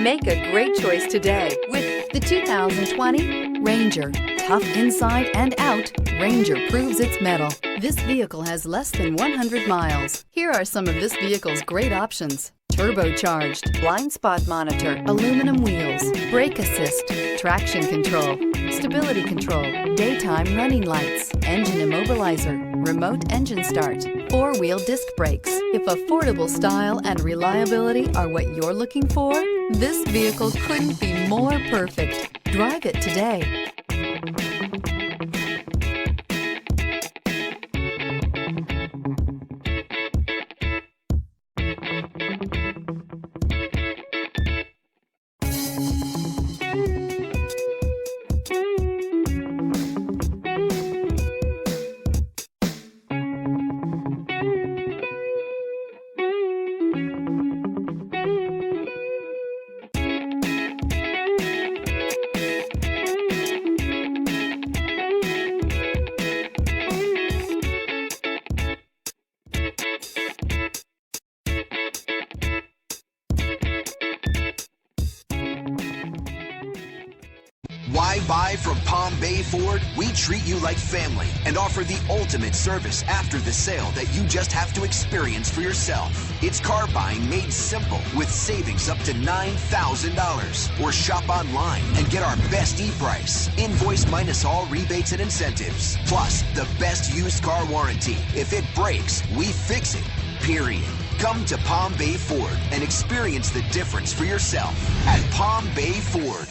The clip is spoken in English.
Make a great choice today with the 2020 Ranger. Tough inside and out, Ranger proves its mettle. This vehicle has less than 100 miles. Here are some of this vehicle's great options: turbocharged, blind spot monitor, aluminum wheels, brake assist, traction control, stability control, daytime running lights, engine immobilizer, remote engine start, four-wheel disc brakes. If affordable style and reliability are what you're looking for, this vehicle couldn't be more perfect. Drive it today. Why buy from Palm Bay Ford? We treat you like family and offer the ultimate service after the sale that you just have to experience for yourself. It's car buying made simple with savings up to $9,000. Or shop online and get our best e-price. Invoice minus all rebates and incentives. Plus, the best used car warranty. If it breaks, we fix it. Period. Come to Palm Bay Ford and experience the difference for yourself at Palm Bay Ford.